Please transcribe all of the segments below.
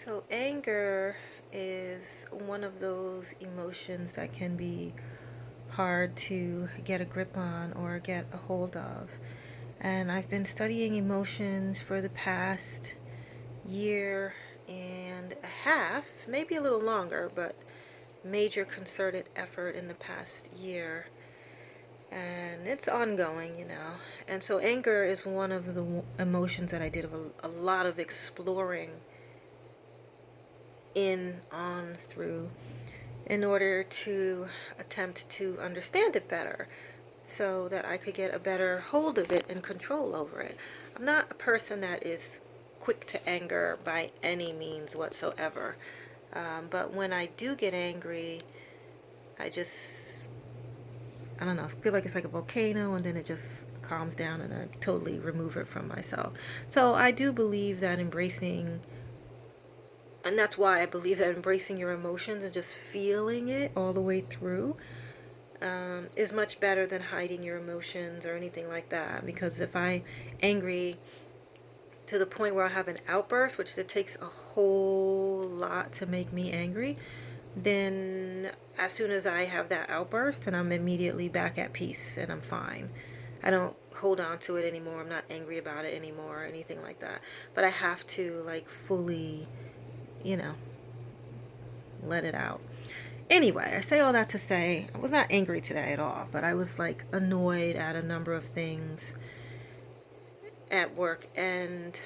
So anger is one of those emotions that can be hard to get a grip on or get a hold of. And I've been studying emotions for the past year and a half, maybe a little longer, but major concerted effort in the past year. And it's ongoing. And so anger is one of the emotions that I did a lot of exploring on, through, in order to attempt to understand it better so that I could get a better hold of it and control over it. I'm not a person that is quick to anger by any means whatsoever. But when I do get angry, I just, I don't know, feel like it's like a volcano, and then it just calms down and I totally remove it from myself. So I do believe that embracing, and that's why I believe that embracing your emotions and just feeling it all the way through is much better than hiding your emotions or anything like that. Because if I'm angry to the point where I have an outburst, which it takes a whole lot to make me angry, then as soon as I have that outburst, then I'm immediately back at peace and I'm fine. I don't hold on to it anymore. I'm not angry about it anymore or anything like that. But I have to like fully, you know, let it out. Anyway, I say all that to say I was not angry today at all, but I was like annoyed at a number of things at work, and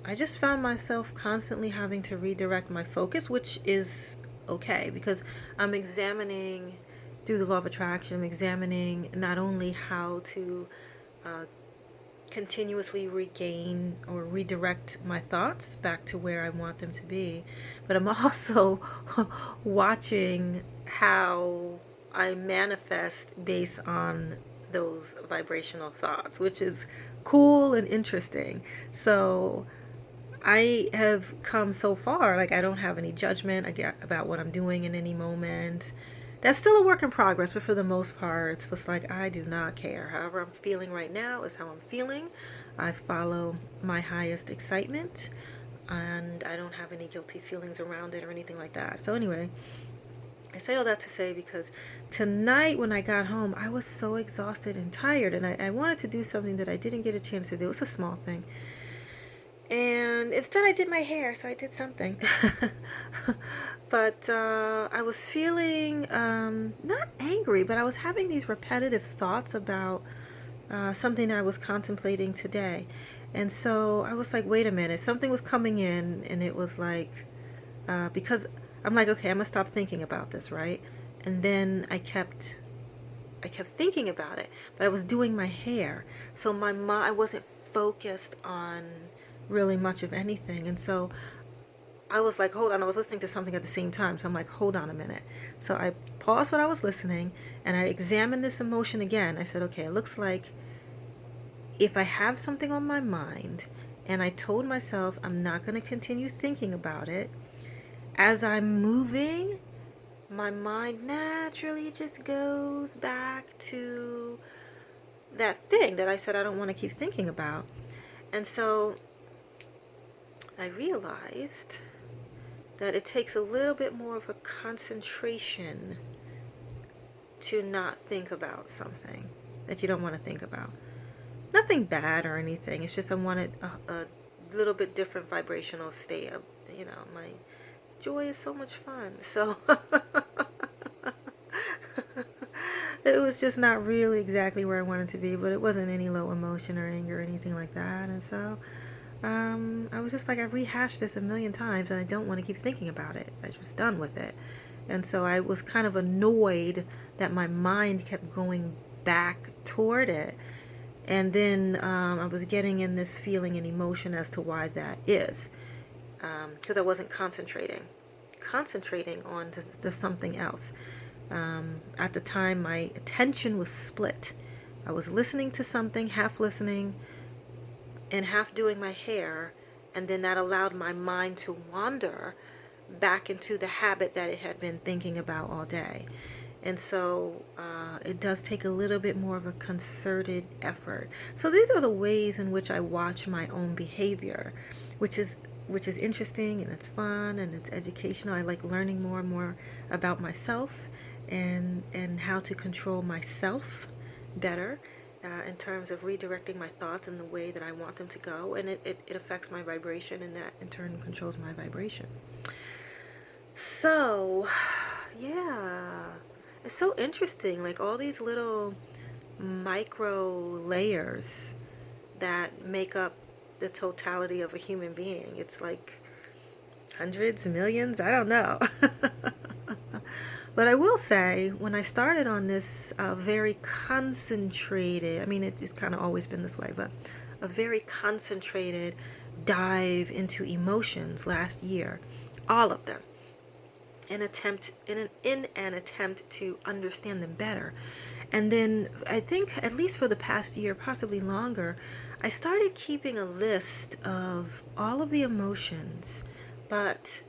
I just found myself constantly having to redirect my focus, which is okay because I'm examining through the law of attraction, I'm examining not only how to uh, continuously regain or redirect my thoughts back to where I want them to be, but I'm also watching how I manifest based on those vibrational thoughts, which is cool and interesting. So I have come so far, like I don't have any judgment about what I'm doing in any moment. That's still a work in progress, but for the most part, it's just like I do not care. However I'm feeling right now is how I'm feeling. I follow my highest excitement, and I don't have any guilty feelings around it or anything like that. So anyway, I say all that to say because tonight when I got home, I was so exhausted and tired, and I wanted to do something that I didn't get a chance to do. It's a small thing. And instead, I did my hair, so I did something. But I was feeling not angry, but I was having these repetitive thoughts about something I was contemplating today. And so I was like, wait a minute, something was coming in, and it was like, because I'm like, okay, I'm gonna stop thinking about this, right? And then I kept thinking about it, but I was doing my hair, so my mind, I wasn't focused on really much of anything, and so I was like, hold on, I was listening to something at the same time, so I'm like, hold on a minute. So I paused what I was listening, and I examined this emotion again. I said, okay, it looks like if I have something on my mind, and I told myself I'm not going to continue thinking about it, as I'm moving, my mind naturally just goes back to that thing that I said I don't want to keep thinking about. And so I realized that it takes a little bit more of a concentration to not think about something that you don't want to think about. Nothing bad or anything. It's just I wanted a little bit different vibrational state of, my joy is so much fun. So it was just not really exactly where I wanted to be, but it wasn't any low emotion or anger or anything like that. And so I was just like, I've rehashed this a million times and I don't want to keep thinking about it. I was done with it. And so I was kind of annoyed that my mind kept going back toward it. And then I was getting in this feeling and emotion as to why that is. Because I wasn't concentrating on the something else. At the time, my attention was split. I was listening to something, half listening, and half doing my hair, and then that allowed my mind to wander back into the habit that it had been thinking about all day. And so it does take a little bit more of a concerted effort. So these are the ways in which I watch my own behavior, which is which is interesting and it's fun and it's educational. I like learning more and more about myself and how to control myself better in terms of redirecting my thoughts in the way that I want them to go. And it affects my vibration, and that in turn controls my vibration. So, yeah, it's so interesting. Like all these little micro layers that make up the totality of a human being. It's like hundreds, millions, I don't know. But I will say, when I started on this very concentrated, I mean, it's kind of always been this way, but a very concentrated dive into emotions last year, all of them, in an attempt to understand them better. And then I think at least for the past year, possibly longer, I started keeping a list of all of the emotions, but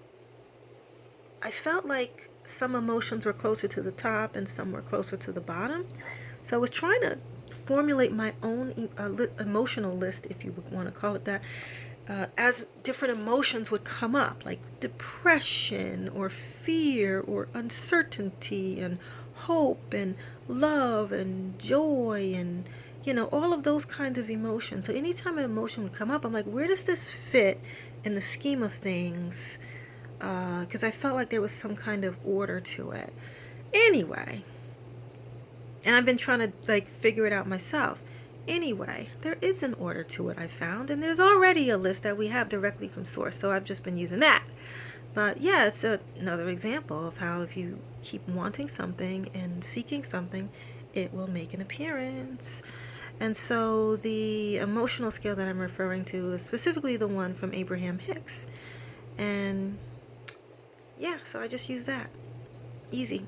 I felt like some emotions were closer to the top and some were closer to the bottom. So I was trying to formulate my own emotional list, if you would want to call it that, as different emotions would come up, like depression or fear or uncertainty and hope and love and joy and all of those kinds of emotions. So anytime an emotion would come up, I'm like, where does this fit in the scheme of things? Because I felt like there was some kind of order to it. Anyway, and I've been trying to like figure it out myself. Anyway, there is an order to it, I found, and there's already a list that we have directly from source, so I've just been using that. But yeah, it's another example of how if you keep wanting something and seeking something, it will make an appearance. And so the emotional scale that I'm referring to is specifically the one from Abraham Hicks. And yeah, so I just use that. Easy.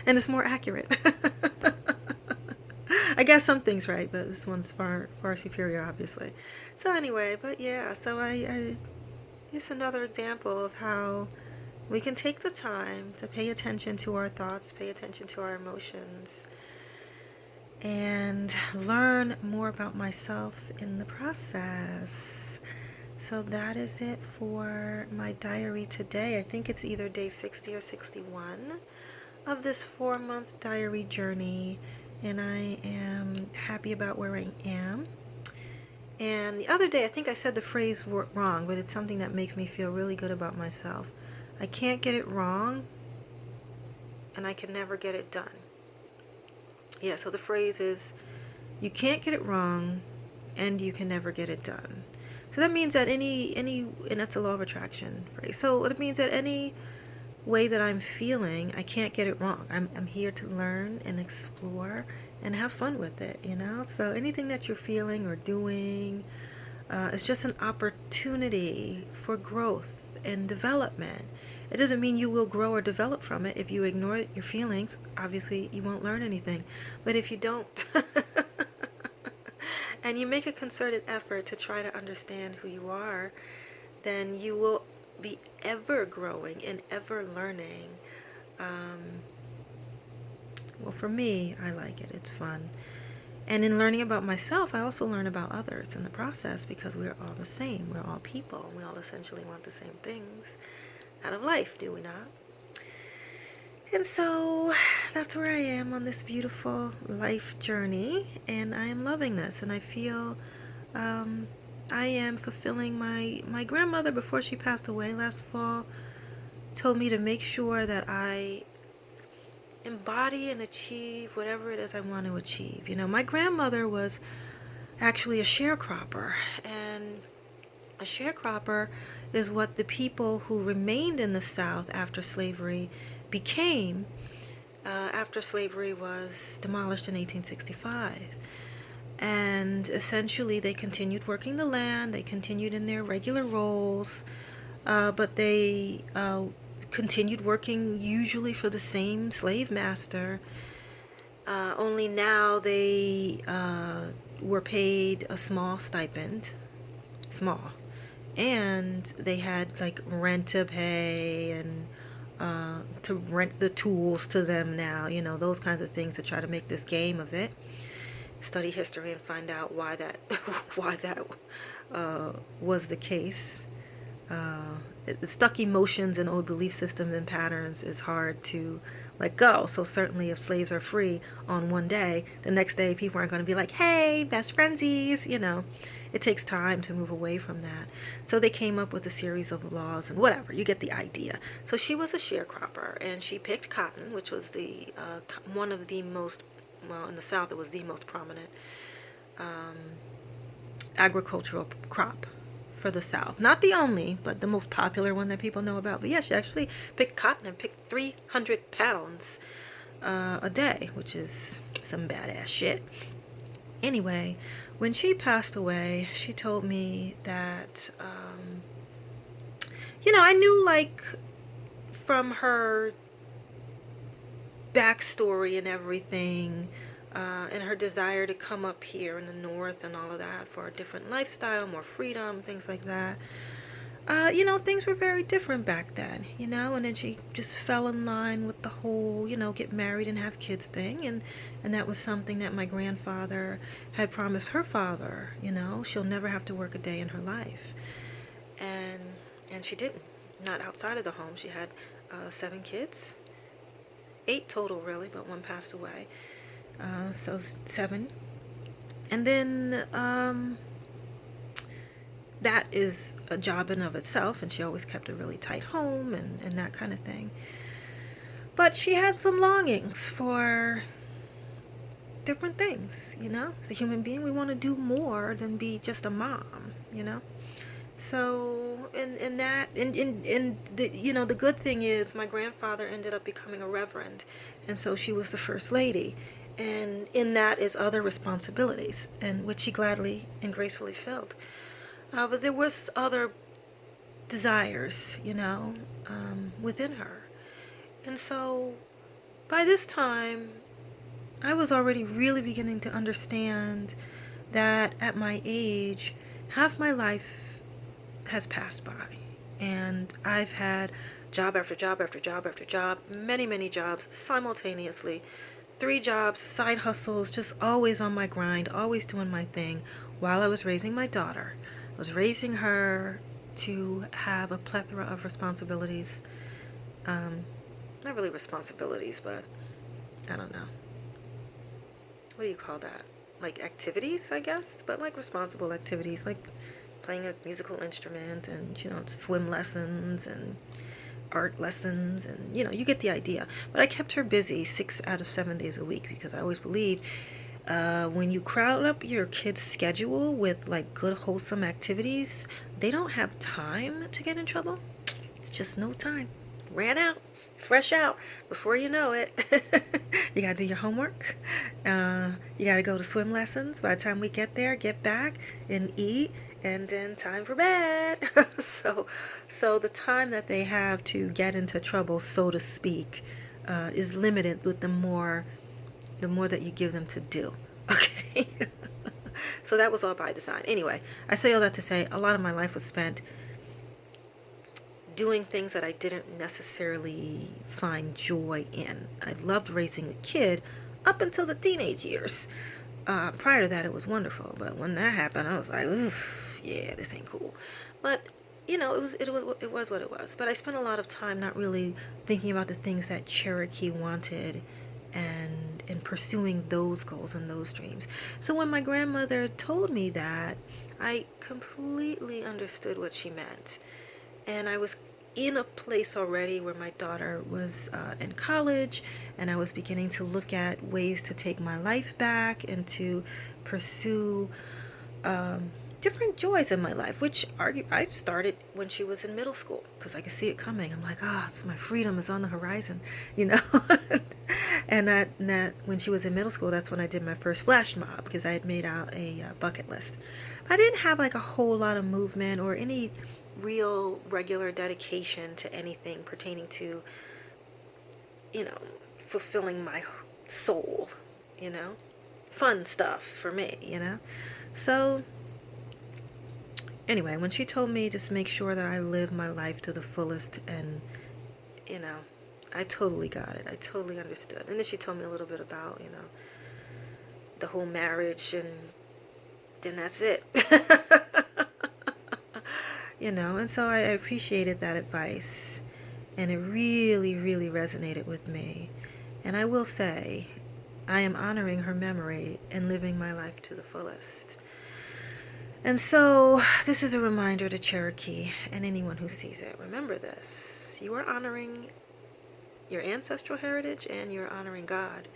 And it's more accurate. I got some things right, but this one's far superior, obviously. So anyway, but yeah, so I it's another example of how we can take the time to pay attention to our thoughts, pay attention to our emotions, and learn more about myself in the process. So that is it for my diary today. I think it's either day 60 or 61 of this 4-month diary journey, and I am happy about where I am. And the other day, I think I said the phrase wrong, but it's something that makes me feel really good about myself. I can't get it wrong, and I can never get it done. Yeah, so the phrase is, you can't get it wrong, and you can never get it done. So that means that and that's a law of attraction phrase. So it means that any way that I'm feeling, I can't get it wrong. I'm here to learn and explore and have fun with it, So anything that you're feeling or doing is just an opportunity for growth and development. It doesn't mean you will grow or develop from it. If you ignore your feelings, obviously you won't learn anything. But if you don't, and you make a concerted effort to try to understand who you are, then you will be ever growing and ever learning. Well, for me, I like it. It's fun. And in learning about myself, I also learn about others in the process, because we're all the same. We're all people. We all essentially want the same things out of life, do we not? And so that's where I am on this beautiful life journey, and I am loving this, and I feel I am fulfilling my grandmother, before she passed away last fall, told me to make sure that I embody and achieve whatever it is I want to achieve. My grandmother was actually a sharecropper, and a sharecropper is what the people who remained in the South after slavery became after slavery was demolished in 1865. And essentially they continued working the land, they continued in their regular roles, but they continued working usually for the same slave master, only now they were paid a small stipend, and they had like rent to pay and to rent the tools to them now, those kinds of things, to try to make this game of it. study history and find out why that why that was the case. Stuck emotions and old belief systems and patterns is hard to let go. So certainly if slaves are free on one day, the next day people aren't going to be like, hey, best friendsies, It takes time to move away from that. So they came up with a series of laws and whatever. You get the idea. So she was a sharecropper, and she picked cotton, which was the one of the most, well, in the South it was the most prominent agricultural crop for the South. Not the only, but the most popular one that people know about. But yeah, she actually picked cotton and picked 300 pounds a day, which is some badass shit. Anyway, when she passed away, she told me that, I knew, like, from her backstory and everything, and her desire to come up here in the North and all of that for a different lifestyle, more freedom, things like that. Things were very different back then, and then she just fell in line with the whole, get married and have kids thing. And that was something that my grandfather had promised her father, she'll never have to work a day in her life. And she didn't, not outside of the home. She had 7 kids, 8 total really, but one passed away. So 7. And then, that is a job in of itself, and she always kept a really tight home and that kind of thing. But she had some longings for different things, As a human being, we want to do more than be just a mom, So, the good thing is my grandfather ended up becoming a reverend, and so she was the first lady. And in that is other responsibilities, and which she gladly and gracefully filled. But there was other desires, within her. And so by this time, I was already really beginning to understand that at my age, half my life has passed by. And I've had job after job after job after job, many, many jobs simultaneously. 3 jobs, side hustles, just always on my grind, always doing my thing while I was raising my daughter. I was raising her to have a plethora of responsibilities. Not really responsibilities, but I don't know. What do you call that? Like activities, I guess, but like responsible activities, like playing a musical instrument and, swim lessons and art lessons, and you get the idea. But I kept her busy 6 out of 7 days a week, because I always believed when you crowd up your kid's schedule with like good wholesome activities, they don't have time to get in trouble. It's just no time. Ran out, fresh out. Before you know it, you gotta do your homework. You gotta go to swim lessons. By the time we get there, get back and eat, and then time for bed. So the time that they have to get into trouble, so to speak, is limited with the more that you give them to do. Okay. So that was all by design. Anyway, I say all that to say a lot of my life was spent doing things that I didn't necessarily find joy in. I loved raising a kid up until the teenage years. Prior to that, it was wonderful, but when that happened, I was like, oof, yeah, this ain't cool. But it was what it was. But I spent a lot of time not really thinking about the things that Cherokee wanted and pursuing those goals and those dreams. So when my grandmother told me that, I completely understood what she meant. And I was in a place already where my daughter was in college, and I was beginning to look at ways to take my life back and to pursue different joys in my life, which I started when she was in middle school, because I could see it coming. I'm like, my freedom is on the horizon, And that when she was in middle school, that's when I did my first flash mob, because I had made out a bucket list. I didn't have like a whole lot of movement or any real regular dedication to anything pertaining to, fulfilling my soul, fun stuff for me, So anyway, when she told me just make sure that I live my life to the fullest, and, I totally got it. I totally understood. And then she told me a little bit about, the whole marriage, and then that's it. And so I appreciated that advice, and it really, really resonated with me. And I will say, I am honoring her memory and living my life to the fullest. And so this is a reminder to Cherokee and anyone who sees it. Remember this. You are honoring your ancestral heritage, and you're honoring God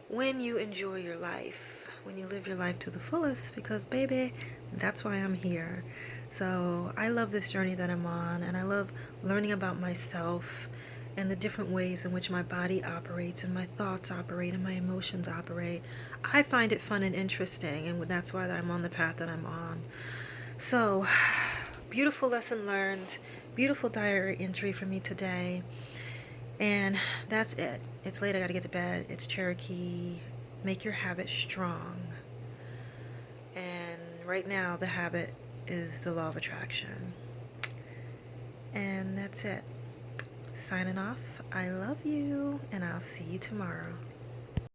when you enjoy your life, when you live your life to the fullest, because baby, that's why I'm here. So I love this journey that I'm on, and I love learning about myself and the different ways in which my body operates and my thoughts operate and my emotions operate. I find it fun and interesting, and that's why I'm on the path that I'm on. So, beautiful lesson learned, beautiful diary entry for me today. And that's it. It's late, I gotta get to bed. It's Cherokee. Make your habit strong. And right now, the habit is the law of attraction. And that's it. Signing off. I love you, and I'll see you tomorrow.